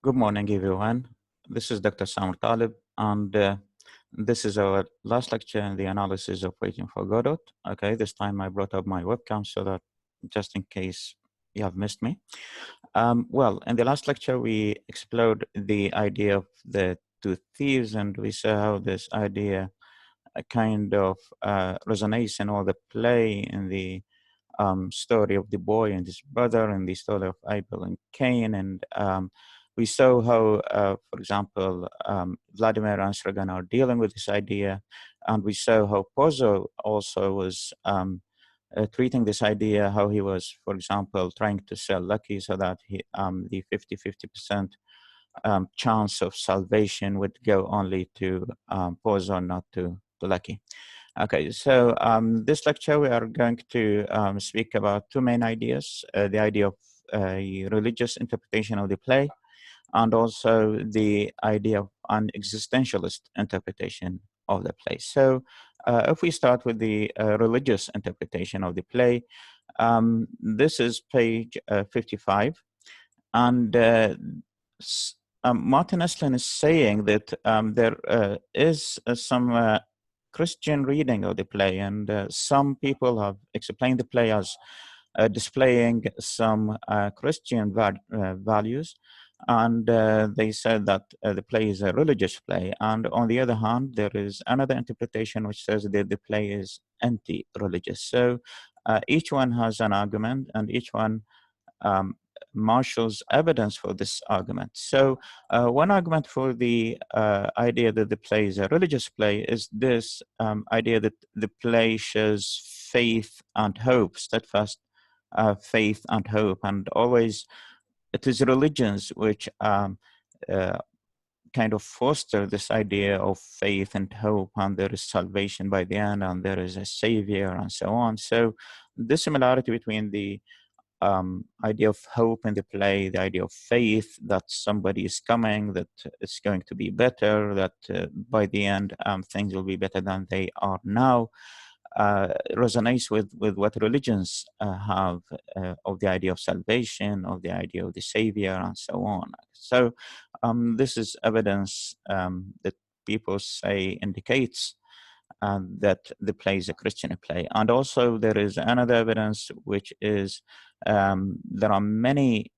Good morning, everyone. This is Dr. Sam Talib, and this is our last lecture in the analysis of waiting for Godot. Okay, this time I brought up my webcam so that just in case you have missed me. Well, in the last lecture, we explored the idea of the two thieves, and we saw how this idea kind of resonates in all the play in the story of the boy and his brother and the story of Abel and Cain. And we saw how, for example, Vladimir and Sragan are dealing with this idea. And we saw how Pozo also was treating this idea, how he was, for example, trying to sell Lucky so that the 50-50% chance of salvation would go only to Pozo, not to Lucky. Okay, so this lecture we are going to speak about two main ideas, the idea of a religious interpretation of the play and also the idea of an existentialist interpretation of the play. So if we start with the religious interpretation of the play, this is page 55, and Martin Esslin is saying that there is some Christian reading of the play, and some people have explained the play as displaying some Christian values, and they said that the play is a religious play. And on the other hand, there is another interpretation which says that the play is anti-religious. So each one has an argument, and each one marshals evidence for this argument. So one argument for the idea that the play is a religious play is this idea that the play shows faith and hope, steadfast faith and hope, and always it is religions which kind of foster this idea of faith and hope, and there is salvation by the end, and there is a savior, and so on. So the similarity between the idea of hope in the play, the idea of faith that somebody is coming, that it's going to be better, that by the end things will be better than they are now, resonates with what religions have of the idea of salvation, of the idea of the savior, and so on. So this is evidence that people say indicates that the play is a Christian play. And also there is another evidence, which is there are many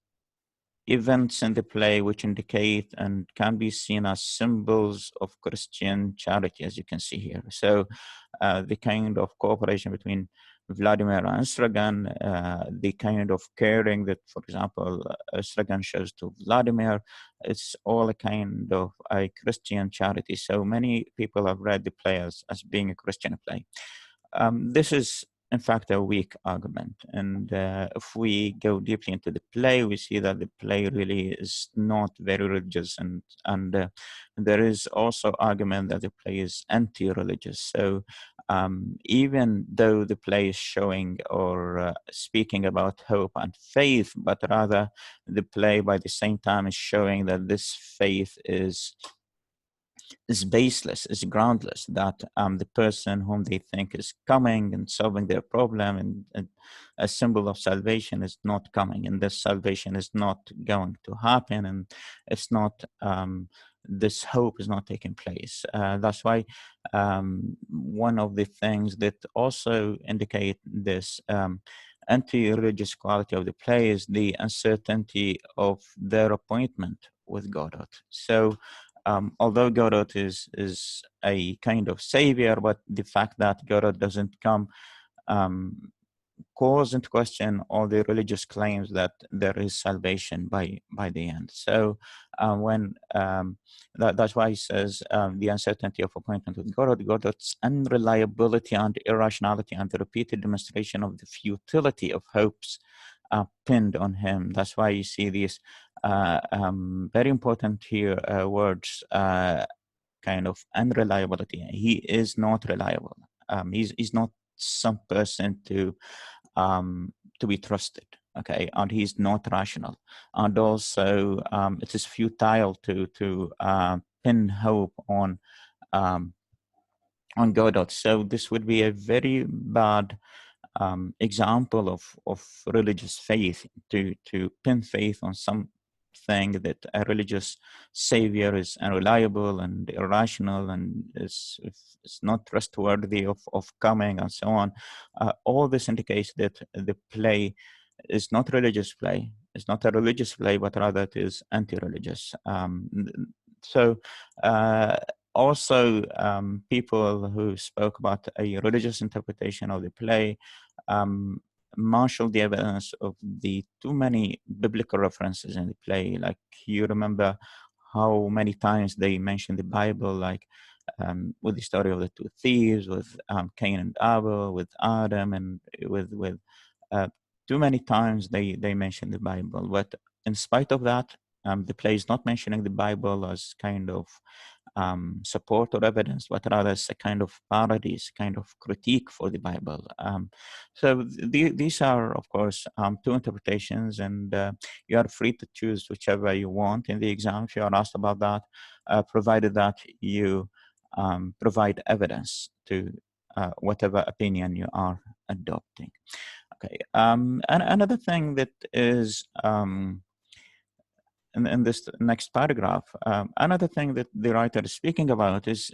events in the play which indicate and can be seen as symbols of Christian charity, as you can see here. So the kind of cooperation between Vladimir and Sragan, the kind of caring that, for example, Sragan shows to Vladimir, it's all a kind of a Christian charity. So many people have read the play as being a Christian play. This is, in fact, a weak argument. And if we go deeply into the play, we see that the play really is not very religious. And there is also argument that the play is anti-religious. So even though the play is showing or speaking about hope and faith, but rather the play by the same time is showing that this faith is baseless, is groundless, that the person whom they think is coming and solving their problem and a symbol of salvation is not coming, and this salvation is not going to happen, and it's not, this hope is not taking place. That's why one of the things that also indicate this anti-religious quality of the play is the uncertainty of their appointment with Godot. So although Godot is a kind of savior, but the fact that Godot doesn't come calls into question all the religious claims that there is salvation by the end. So that's why he says the uncertainty of appointment with Godot, Godot's unreliability and irrationality, and the repeated demonstration of the futility of hopes pinned on him. That's why you see these very important here words, kind of unreliability. He is not reliable. He's not some person to be trusted. Okay, and he's not rational, and also it is futile to pin hope on Godot. So this would be a very bad example of religious faith, to pin faith on some think that a religious savior is unreliable and irrational and is not trustworthy of coming and so on. All this indicates that the play is not religious play. It's not a religious play, but rather it is anti-religious. So also people who spoke about a religious interpretation of the play marshaled the evidence of the too many biblical references in the play. Like, you remember how many times they mention the Bible, like with the story of the two thieves, with Cain and Abel, with Adam, and with uh, too many times they mention the Bible. But in spite of that, the play is not mentioning the Bible as kind of support or evidence, but rather as a kind of parody, a kind of critique for the Bible. So these are, of course, two interpretations, and you are free to choose whichever you want in the exam if you are asked about that, provided that you provide evidence to whatever opinion you are adopting. Okay, and another thing that is in this next paragraph, another thing that the writer is speaking about is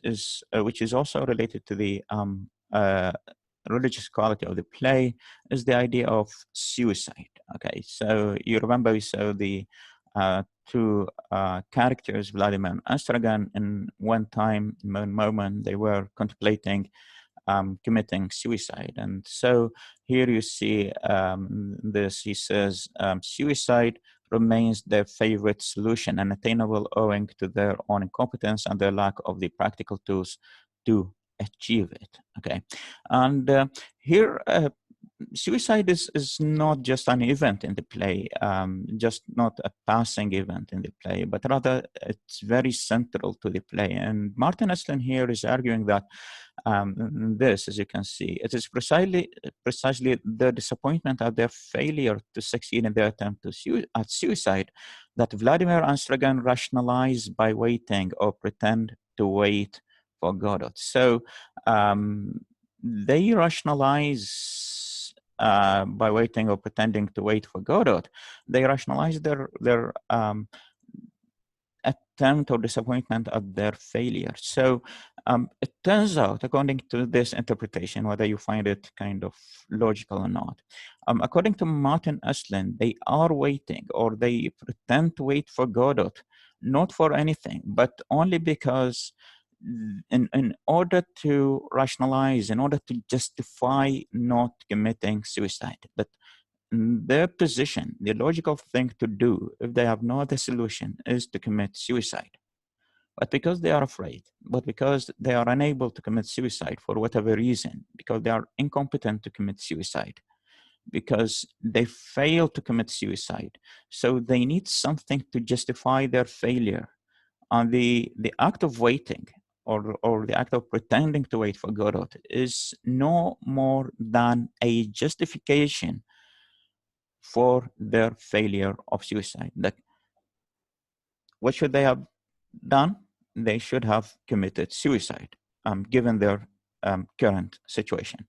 which is also related to the religious quality of the play, is the idea of suicide. Okay, so you remember we saw the two characters, Vladimir and Astragan, in one moment they were contemplating committing suicide. And so here you see this, he says, suicide remains their favorite solution, unattainable owing to their own incompetence and their lack of the practical tools to achieve it. Okay, and here suicide is not just an event in the play, just not a passing event in the play, but rather it's very central to the play. And Martin Esslin here is arguing that this, as you can see, it is precisely the disappointment at their failure to succeed in their attempt at suicide that Vladimir and Stragan rationalize by waiting or pretend to wait for Godot. So they rationalize by waiting or pretending to wait for Godot. They rationalize their attempt or disappointment at their failure. So it turns out, according to this interpretation, whether you find it kind of logical or not, according to Martin Esslin, they are waiting, or they pretend to wait for Godot, not for anything, but only because in order to rationalize, in order to justify not committing suicide. But their position, the logical thing to do if they have no other solution is to commit suicide. But because they are afraid, but because they are unable to commit suicide for whatever reason, because they are incompetent to commit suicide, because they fail to commit suicide, so they need something to justify their failure. And the act of waiting, or the act of pretending to wait for Godot, is no more than a justification for their failure of suicide. That what should they have done? They should have committed suicide, given their current situation.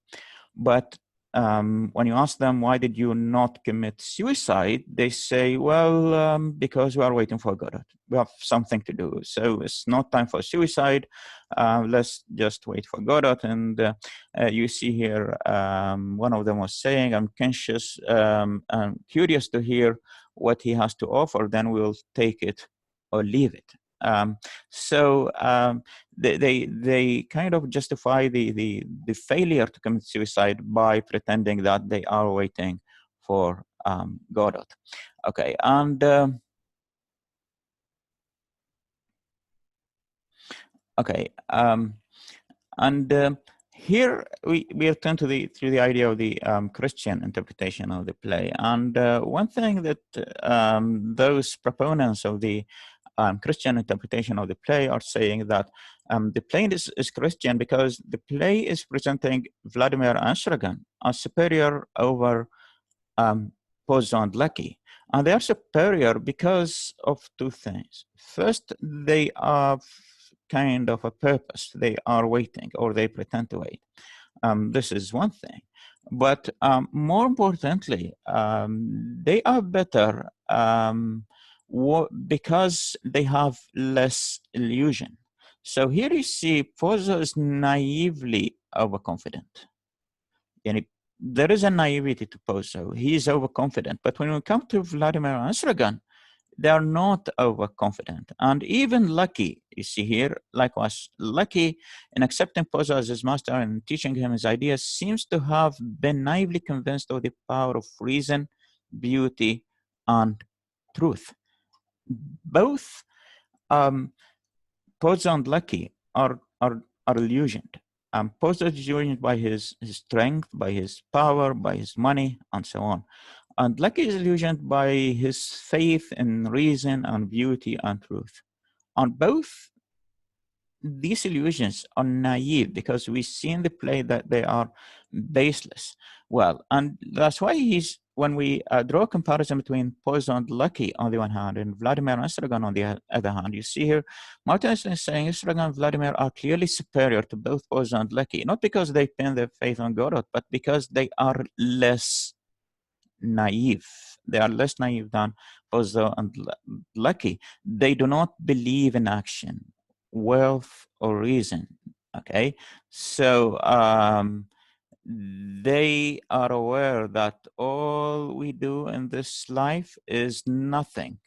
But when you ask them, why did you not commit suicide? They say, well, because we are waiting for Godot. We have something to do. So it's not time for suicide. Let's just wait for Godot. And you see here, one of them was saying, I'm conscious, I'm curious to hear what he has to offer, then we'll take it or leave it. So they kind of justify the failure to commit suicide by pretending that they are waiting for Godot. Okay, and okay, and here we return to the idea of the Christian interpretation of the play. And one thing that those proponents of the Christian interpretation of the play are saying that the play is Christian because the play is presenting Vladimir and Shragan as superior over Pozzo and Lucky. And they are superior because of two things. First, they have kind of a purpose. They are waiting, or they pretend to wait. This is one thing. But more importantly, they are better because they have less illusion. So here you see Pozo is naively overconfident. Yani, there is a naivety to Pozo. He is overconfident. But when we come to Vladimir Ansragan, they are not overconfident. And even Lucky, you see here, likewise, Lucky, in accepting Pozo as his master and teaching him his ideas, seems to have been naively convinced of the power of reason, beauty, and truth. Both Pozo and Lucky are illusioned. Pozo is illusioned by his strength, by his power, by his money, and so on. And Lucky is illusioned by his faith in reason and beauty and truth. And both these illusions are naive because we see in the play that they are baseless. Well, and that's why when we draw a comparison between Poison and Lucky on the one hand and Vladimir and Estragon on the other hand, you see here Martin Esslin is saying Estragon and Vladimir are clearly superior to both Poison and Lucky, not because they pin their faith on Godot, but because they are less naive. They are less naive than Pozo and Lucky. They do not believe in action, wealth, or reason. Okay, so they are aware that all we do in this life is nothing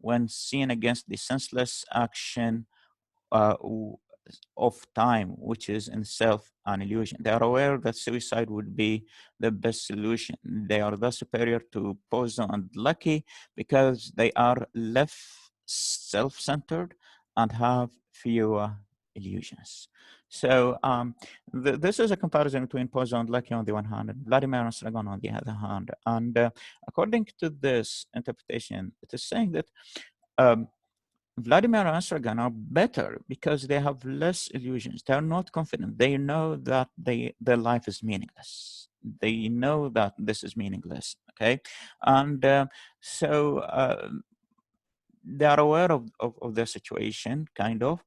when seen against the senseless action uh, of time, which is in itself an illusion. They are aware that suicide would be the best solution. They are thus superior to Pozo and Lucky because they are less self-centered and have fewer illusions. So this is a comparison between Pozo and Lucky on the one hand and Vladimir and Stragon on the other hand. And according to this interpretation, it is saying that um, Vladimir and Astragan are better because they have less illusions. They are not confident. They know that their life is meaningless. They know that this is meaningless. Okay, and they are aware of their situation, kind of.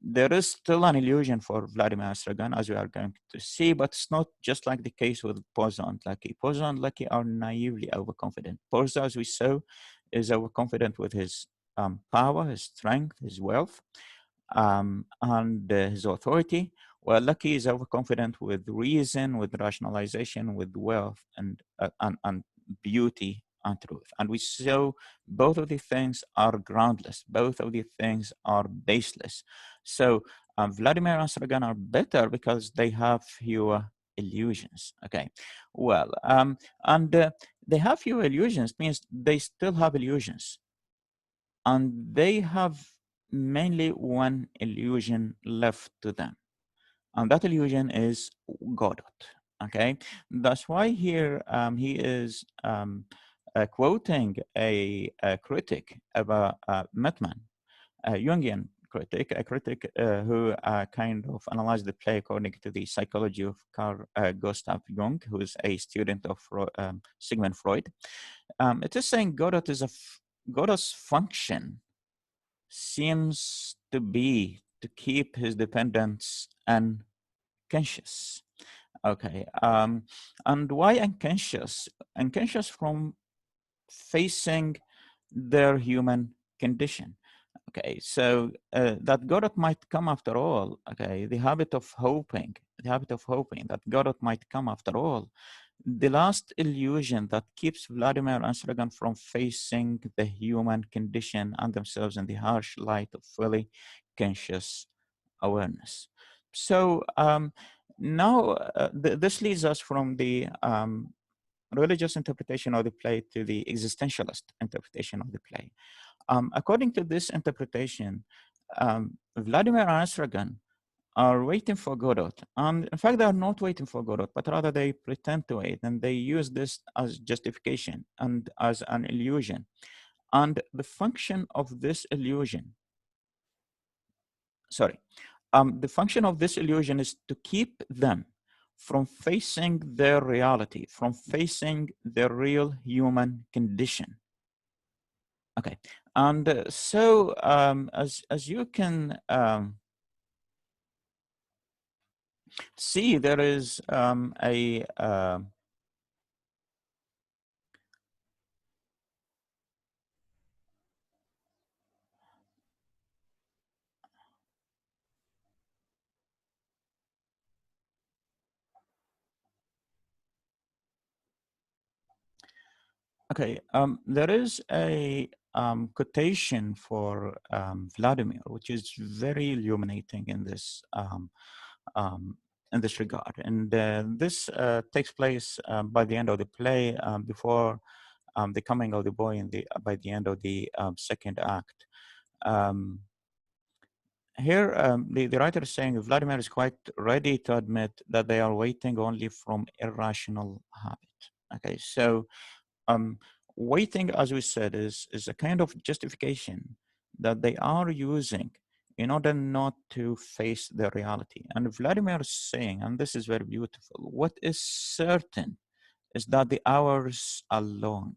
There is still an illusion for Vladimir Astragan, as we are going to see, but it's not just like the case with Pozo and Lucky. Pozo and Lucky are naively overconfident. Pozo, as we saw, is overconfident with his power, his strength, his wealth, and his authority. Well, Lucky is overconfident with reason, with rationalization, with wealth, and beauty and truth. And we saw both of these things are groundless. Both of these things are baseless. So Vladimir and Sragan are better because they have fewer illusions. Okay, well, and they have fewer illusions means they still have illusions, and they have mainly one illusion left to them, and that illusion is Godot. Okay, that's why here he is quoting a critic of Metman, a Jungian critic, a critic who kind of analyzed the play according to the psychology of Carl Gustav Jung, who is a student of Sigmund Freud. It is saying Godot's function seems to be to keep his dependents unconscious. Okay, and why unconscious? Unconscious from facing their human condition. Okay, so that Godot might come after all. Okay, the habit of hoping that Godot might come after all. The last illusion that keeps Vladimir and Sragan from facing the human condition and themselves in the harsh light of fully conscious awareness. So now this leads us from the religious interpretation of the play to the existentialist interpretation of the play. According to this interpretation, Vladimir and Astragan are waiting for Godot. And in fact, they are not waiting for Godot, but rather they pretend to wait, and they use this as justification and as an illusion. And the function of this illusion, the function of this illusion is to keep them from facing their reality, from facing their real human condition. Okay, and so as you can see, there is Okay, there is a quotation for Vladimir, which is very illuminating um, in this regard, and this takes place by the end of the play, before the coming of the boy in the by the end of the second act. Um, Here, the writer is saying Vladimir is quite ready to admit that they are waiting only from irrational habit. Okay, so um, waiting, as we said, is a kind of justification that they are using in order not to face the reality. And Vladimir is saying, and this is very beautiful, what is certain is that the hours are long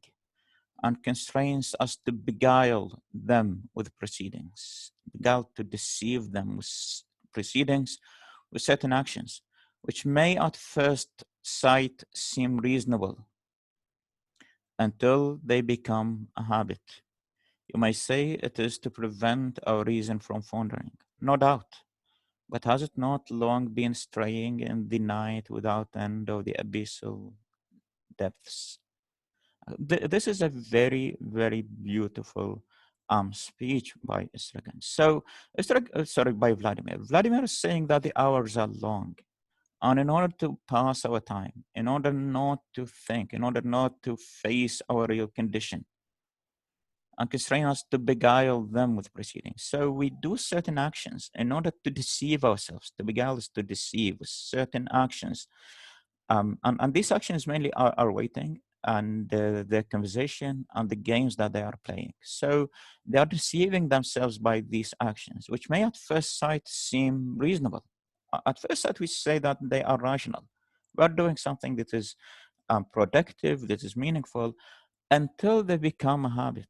and constrains us to beguile them with proceedings, beguile to deceive them with proceedings, with certain actions, which may at first sight seem reasonable until they become a habit. You may say it is to prevent our reason from wandering. No doubt. But has it not long been straying in the night without end of the abyssal depths? This is a very, very beautiful speech by Estragan. So, sorry, by Vladimir. Vladimir is saying that the hours are long. And in order to pass our time, in order not to think, in order not to face our real condition, and constrain us to beguile them with proceedings. So we do certain actions in order to deceive ourselves. To beguile is to deceive with certain actions. And these actions mainly are waiting and the conversation and the games that they are playing. So they are deceiving themselves by these actions, which may at first sight seem reasonable. At first sight, we say that they are rational. We are doing something that is productive, that is meaningful, until they become a habit.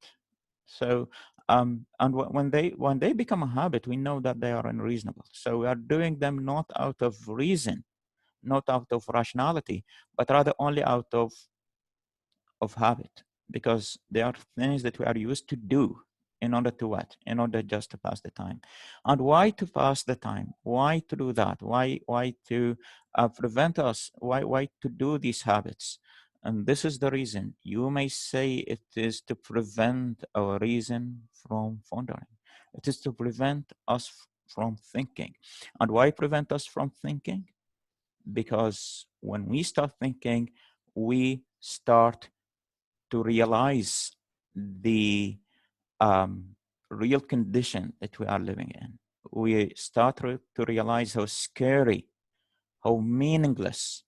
So, and when they become a habit, we know that they are unreasonable. So we are doing them not out of reason, not out of rationality, but rather only out of habit, because they are things that we are used to do in order to what? In order just to pass the time. And why to pass the time? Why to do that? Why to prevent us? Why to do these habits? And this is the reason. You may say it is to prevent our reason from wandering. It is to prevent us from thinking. And why prevent us from thinking? Because when we start thinking, we start to realize the um, real condition that we are living in. We start to realize how scary, how meaningless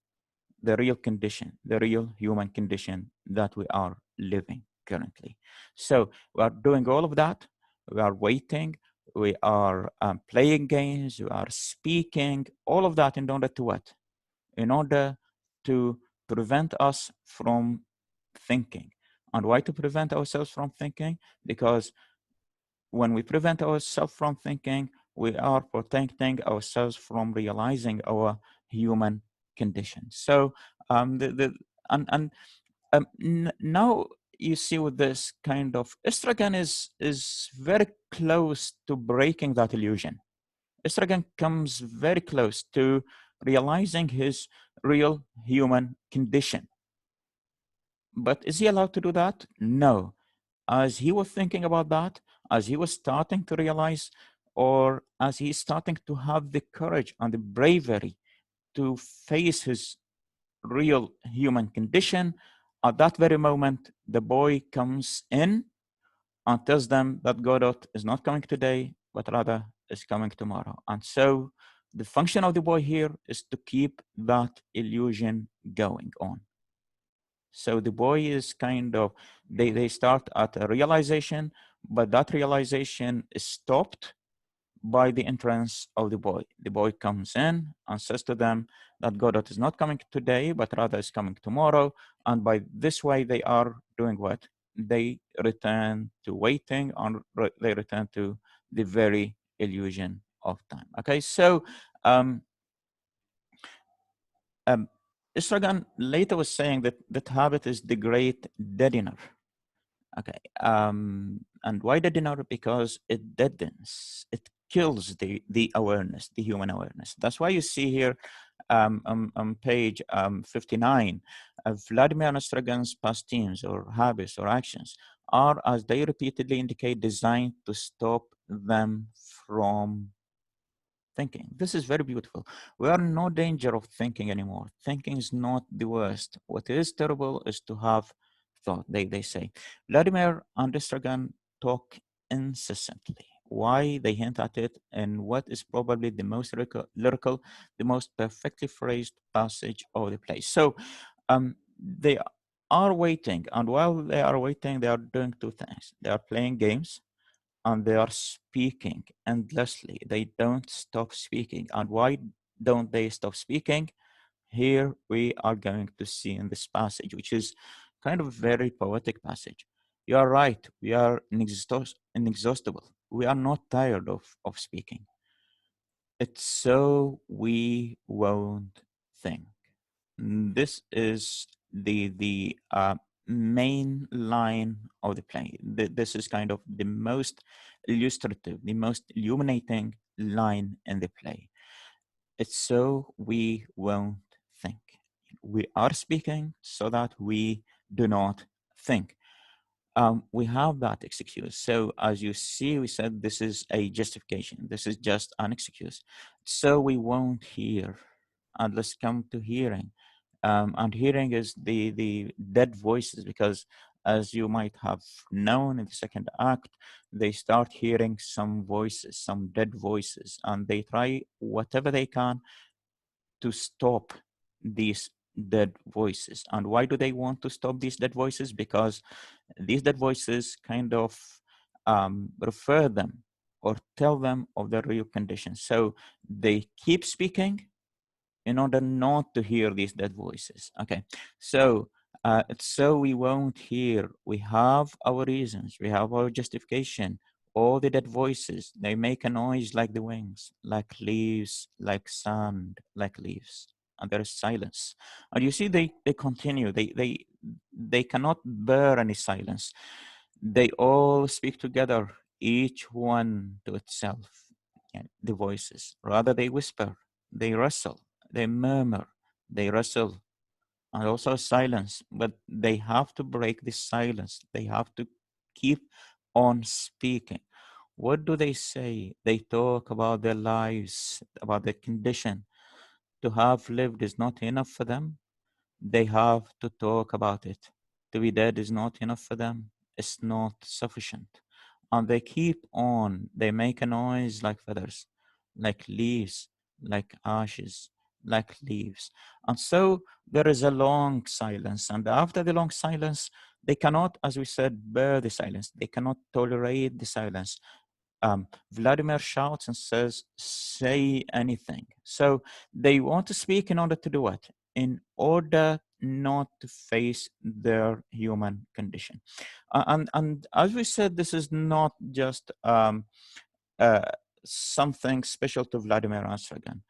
the real condition, the real human condition that we are living currently. So we are doing all of that. We are waiting. We are playing games. We are speaking. All of that in order to what? In order to prevent us from thinking. And why to prevent ourselves from thinking? Because when we prevent ourselves from thinking, we are protecting ourselves from realizing our human condition. So, and now you see with this kind of estrogen is very close to breaking that illusion. Estrogen comes very close to realizing his real human condition. But is he allowed to do that? No. As he was thinking about that, as he was starting to realize, or as he's starting to have the courage and the bravery to face his real human condition, at that very moment, the boy comes in and tells them that Godot is not coming today, but rather is coming tomorrow. And so the function of the boy here is to keep that illusion going on. So the boy is kind of, they start at a realization, but that realization is stopped by the entrance of the boy. The boy comes in and says to them that Godot is not coming today, but rather is coming tomorrow. And by this way, they are doing what? They return to waiting, and they return to the very illusion of time. Okay, so um, um, Istrogan later was saying that that habit is the great deadener. Okay. And why deadener? Because it deadens, it kills the awareness, the human awareness. That's why you see here on page 59, Vladimir Nostragan's past teams or habits or actions are, as they repeatedly indicate, designed to stop them from thinking. This is very beautiful. We are in no danger of thinking anymore. Thinking is not the worst. What is terrible is to have thought, they say. Vladimir and Nostragan talk incessantly. Why? They hint at it in what is probably the most lyrical, the most perfectly phrased passage of the play. So they are waiting, and while they are waiting, they are doing two things. They are playing games and they are speaking endlessly. They don't stop speaking. And why don't they stop speaking? Here we are going to see in this passage, which is kind of a very poetic passage. You are right. We are inexhaustible. We are not tired of speaking. It's so we won't think. This is the main line of the play. This is kind of the most illustrative, the most illuminating line in the play. It's so we won't think. We are speaking so that we do not think. We have that excuse. So as you see, we said this is a justification. This is just an excuse. So we won't hear. And let's come to hearing. And hearing is the dead voices, because as you might have known in the second act, they start hearing some voices, some dead voices, and they try whatever they can to stop these dead voices. And why do they want to stop these dead voices? Because these dead voices kind of refer them or tell them of their real condition. So they keep speaking in order not to hear these dead voices. Okay, so so we won't hear. We have our reasons. We have our justification. All the dead voices, they make a noise like the wings, like leaves, like sand, like leaves. And there is silence. And you see, they continue. They cannot bear any silence. They all speak together, each one to itself. Yeah, the voices. Rather, they whisper, they rustle, they murmur, they rustle, and also silence. But they have to break this silence. They have to keep on speaking. What do they say? They talk about their lives, about their condition. To have lived is not enough for them. They have to talk about it. To be dead is not enough for them. It's not sufficient. And they keep on. They make a noise like feathers, like leaves, like ashes, like leaves. And so there is a long silence. And after the long silence, they cannot, as we said, bear the silence. They cannot tolerate the silence. Vladimir shouts and says, say anything. So they want to speak in order to do what? In order not to face their human condition. And as we said, this is not just uh, something special to Vladimir Ansragan.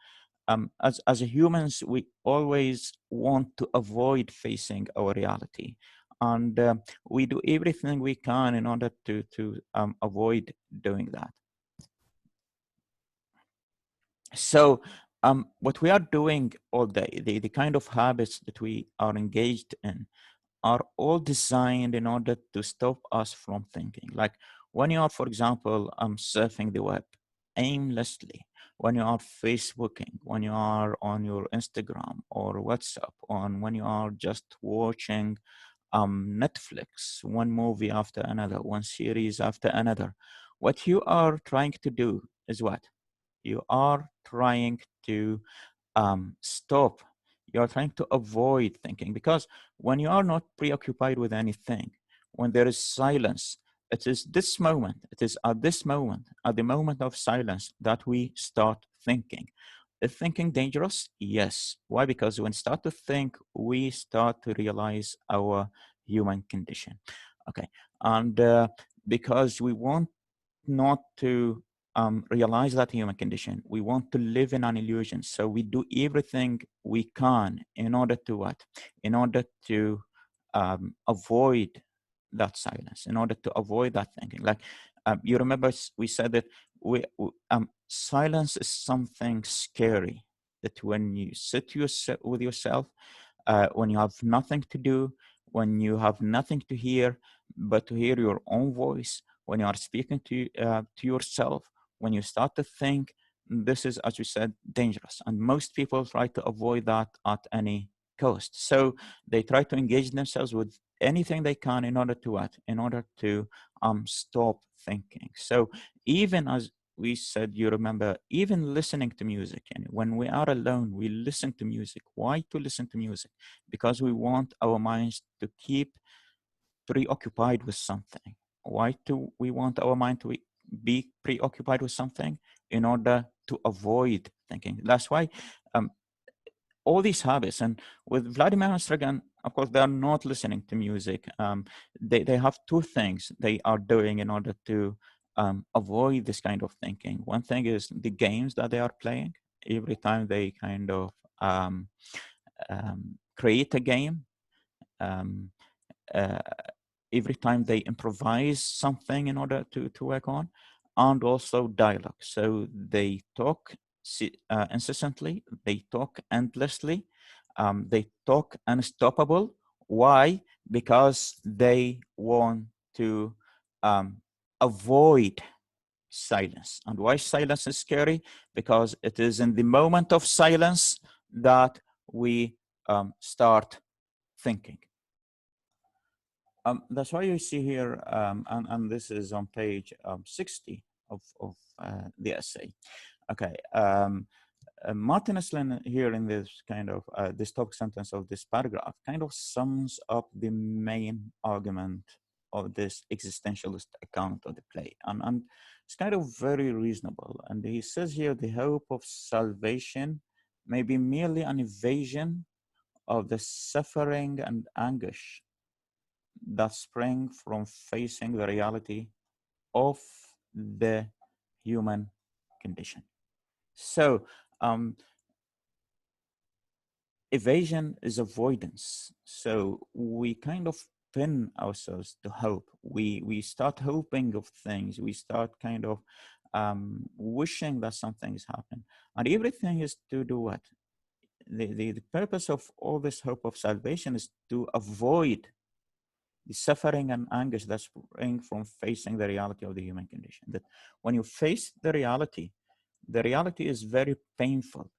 As humans, we always want to avoid facing our reality. And we do everything we can in order to avoid doing that. So what we are doing all day, the kind of habits that we are engaged in, are all designed in order to stop us from thinking. Like when you are, for example, surfing the web aimlessly, when you are Facebooking, when you are on your Instagram or WhatsApp, when you are just watching Netflix, one movie after another, one series after another, what you are trying to do is what? You are trying to stop. You're trying to avoid thinking, because when you are not preoccupied with anything, when there is silence, it is this moment, it is at this moment, at the moment of silence, that we start thinking. Is thinking dangerous? Yes. Why? Because when we start to think, we start to realize our human condition. Okay. And because we want not to realize that human condition. We want to live in an illusion. So we do everything we can in order to what? In order to avoid that silence, in order to avoid that thinking. Like you remember we said that silence is something scary. that when you sit with yourself, when you have nothing to do, when you have nothing to hear but to hear your own voice, when you are speaking to yourself, when you start to think, this is, as we said, dangerous. And most people try to avoid that at any cost. So they try to engage themselves with anything they can in order to what? In order to stop thinking. So even as we said, you remember, even listening to music, and when we are alone, we listen to music. Why to listen to music? Because we want our minds to keep preoccupied with something. Why do we want our mind to be preoccupied with something? In order to avoid thinking. That's why um, all these habits, and with Vladimir and Sragan, of course, they are not listening to music. They have two things they are doing in order to avoid this kind of thinking. One thing is the games that they are playing. Every time they kind of create a game, um, uh, every time they improvise something in order to work on, and also dialogue. So they talk incessantly, they talk endlessly, they talk unstoppable. Why? Because they want to avoid silence. And why silence is scary? Because it is in the moment of silence that we start thinking. That's why you see here, and this is on page 60 of the essay. Okay. Martin Esslin here in this kind of this top sentence of this paragraph kind of sums up the main argument of this existentialist account of the play, and it's kind of very reasonable. And he says here, the hope of salvation may be merely an evasion of the suffering and anguish that spring from facing the reality of the human condition. So evasion is avoidance. So we kind of pin ourselves to hope. We start hoping of things. We start kind of wishing that something's happened. And everything is to do what? The purpose of all this hope of salvation is to avoid the suffering and anguish that spring from facing the reality of the human condition. That when you face the reality is very painful.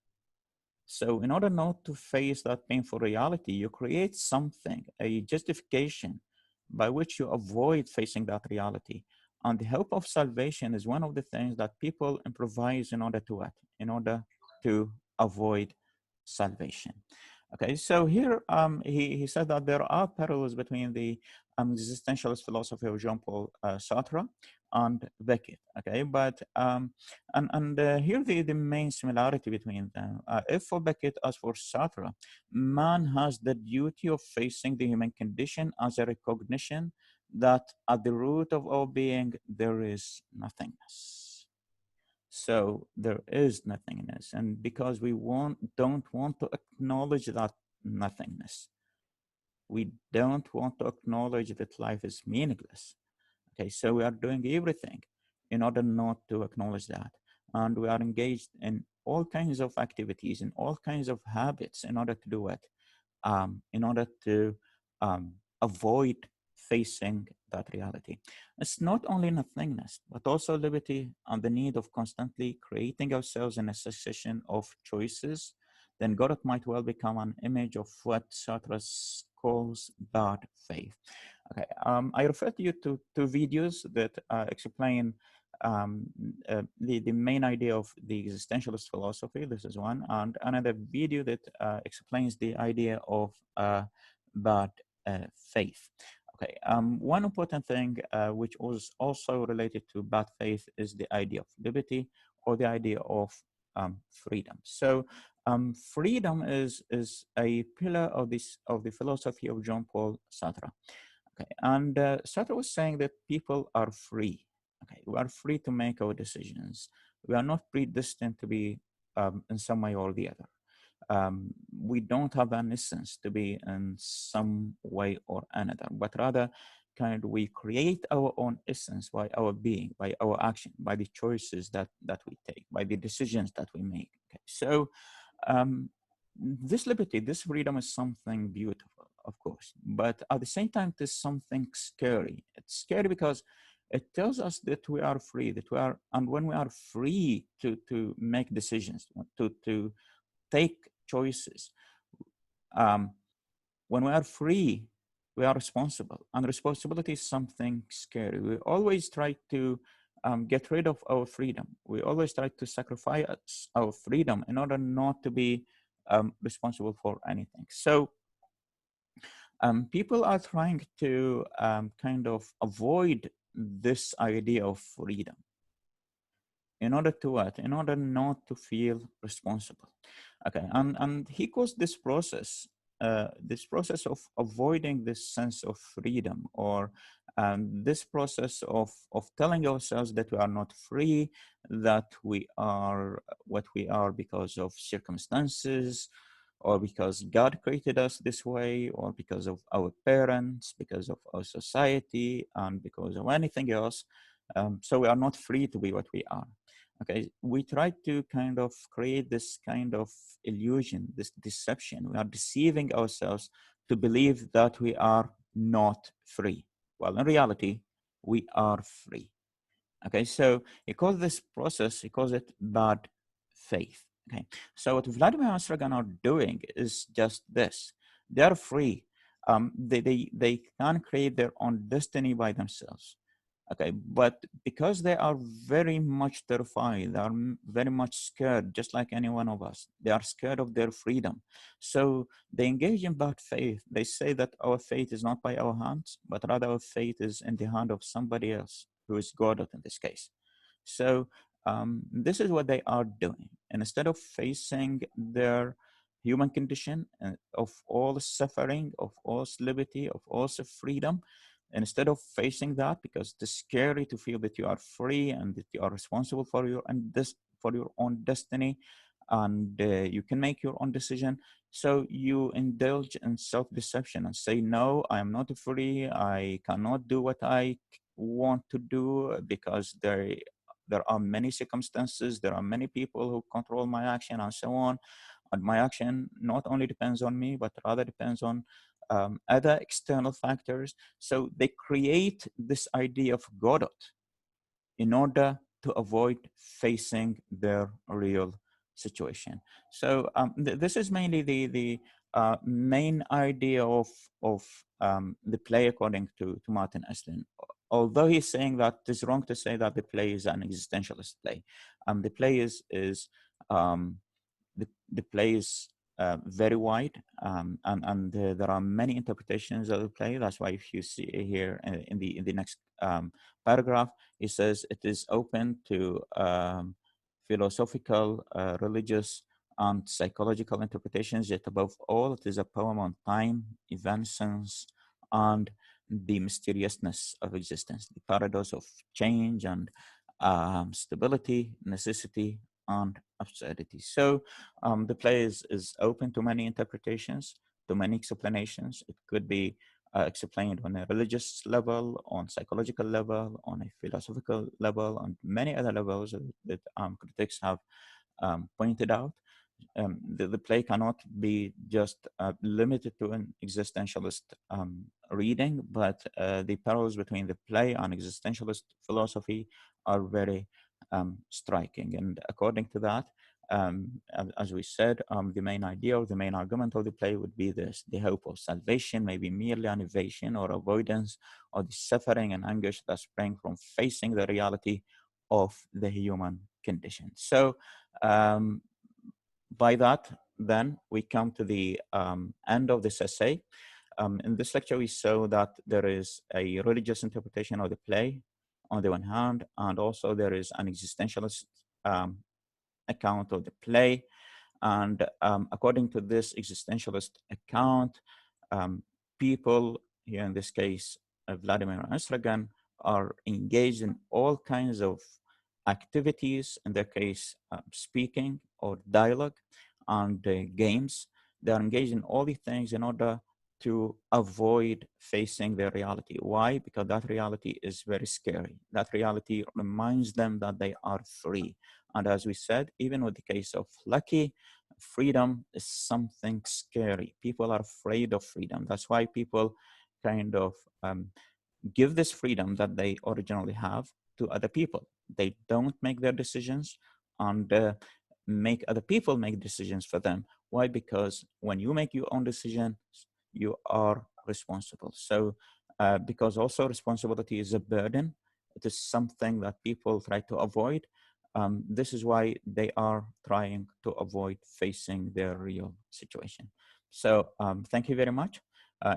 So in order not to face that painful reality, you create something, a justification by which you avoid facing that reality. And the hope of salvation is one of the things that people improvise in order to what? In order to avoid salvation. Okay, so here he said that there are parallels between the existentialist philosophy of Jean-Paul Sartre and Beckett. Okay, but here the main similarity between them. If for Beckett, as for Sartre, man has the duty of facing the human condition as a recognition that at the root of our being there is nothingness. So there is nothingness, and because we don't want to acknowledge that nothingness, we don't want to acknowledge that life is meaningless. Okay, so we are doing everything in order not to acknowledge that, and we are engaged in all kinds of activities and all kinds of habits in order to do it, in order to avoid facing that reality. It's not only nothingness, but also liberty and the need of constantly creating ourselves in a succession of choices. Then Godot might well become an image of what Sartre calls bad faith. Okay, I refer to you to two videos that explain the main idea of the existentialist philosophy. This is one, and another video that explains the idea of bad faith. Okay, one important thing which was also related to bad faith is the idea of liberty, or the idea of freedom. So freedom is a pillar of the philosophy of Jean-Paul Sartre. Okay, and Sartre was saying that people are free. Okay, we are free to make our decisions. We are not predestined to be in some way or the other. We don't have an essence to be in some way or another, but rather kind of we create our own essence by our being, by our action, by the choices that we take, by the decisions that we make. Okay, so Um, this liberty, this freedom is something beautiful, of course, but at the same time, it is something scary. It's scary because it tells us that we are free, that we are, and when we are free to make decisions, to take choices, um, when we are free, we are responsible, and responsibility is something scary. We always try to get rid of our freedom. We always try to sacrifice our freedom in order not to be responsible for anything. So people are trying to kind of avoid this idea of freedom in order to what? In order not to feel responsible. Okay, and he calls this process of avoiding this sense of freedom, or this process of telling ourselves that we are not free, that we are what we are because of circumstances, or because God created us this way, or because of our parents, because of our society, and because of anything else. So we are not free to be what we are. Okay, we try to kind of create this kind of illusion, this deception. We are deceiving ourselves to believe that we are not free. Well, in reality, we are free. Okay, so he calls this process, he calls it bad faith. Okay, so what Vladimir and Sragan are doing is just this. They are free. They can create their own destiny by themselves. Okay, but because they are very much terrified, they are very much scared, just like any one of us. They are scared of their freedom. So they engage in bad faith. They say that our fate is not by our hands, but rather our fate is in the hand of somebody else, who is Godot in this case. So this is what they are doing. And instead of facing their human condition of all suffering, of all liberty, of all freedom, instead of facing that, because it's scary to feel that you are free and that you are responsible for your and this for your own destiny, and you can make your own decision. So you indulge in self-deception and say, no, I am not free, I cannot do what I want to do, because there are many circumstances, there are many people who control my action, and so on. And my action not only depends on me, but rather depends on other external factors. So they create this idea of Godot in order to avoid facing their real situation. So this is mainly the main idea of the play, according to Martin Esslin. Although he's saying that it's wrong to say that the play is an existentialist play. The play is um, the play is very wide, and there are many interpretations of the play. That's why if you see here in the next paragraph, it says it is open to philosophical, religious, and psychological interpretations. Yet above all, it is a poem on time, evanescence, and the mysteriousness of existence, the paradox of change and stability, necessity, and absurdity. So the play is open to many interpretations, to many explanations. It could be explained on a religious level, on psychological level, on a philosophical level, and many other levels that critics have pointed out. The play cannot be just limited to an existentialist reading, but the parallels between the play and existentialist philosophy are very striking. And according to that, as we said, the main idea or the main argument of the play would be this: the hope of salvation may be merely an evasion or avoidance of the suffering and anguish that spring from facing the reality of the human condition. So um, by that, then we come to the end of this essay. In this lecture, we saw that there is a religious interpretation of the play on the one hand, and also there is an existentialist account of the play. And according to this existentialist account, people, here in this case, Vladimir and Sragan, are engaged in all kinds of activities, in their case, speaking or dialogue, and games. They are engaged in all these things in order to avoid facing their reality. Why? Because that reality is very scary. That reality reminds them that they are free. And as we said, even with the case of Lucky, freedom is something scary. People are afraid of freedom. That's why people kind of give this freedom that they originally have to other people. They don't make their decisions and make other people make decisions for them. Why? Because when you make your own decisions, you are responsible. So, because also responsibility is a burden, it is something that people try to avoid. This is why they are trying to avoid facing their real situation. So, thank you very much.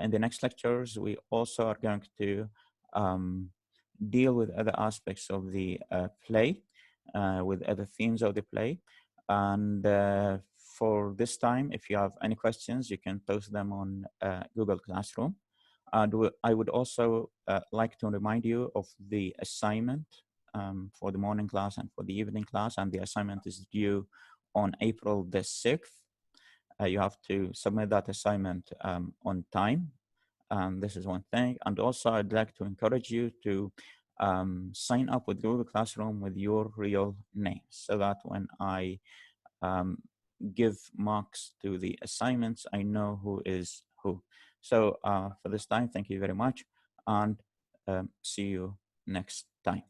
In the next lectures, we also are going to deal with other aspects of the play, with other themes of the play. And for this time, if you have any questions, you can post them on Google Classroom. And I would also like to remind you of the assignment for the morning class and for the evening class. And the assignment is due on April the 6th. You have to submit that assignment on time. This is one thing. And also, I'd like to encourage you to sign up with Google Classroom with your real name, so that when I give marks to the assignments, I know who is who. So for this time, thank you very much, and see you next time.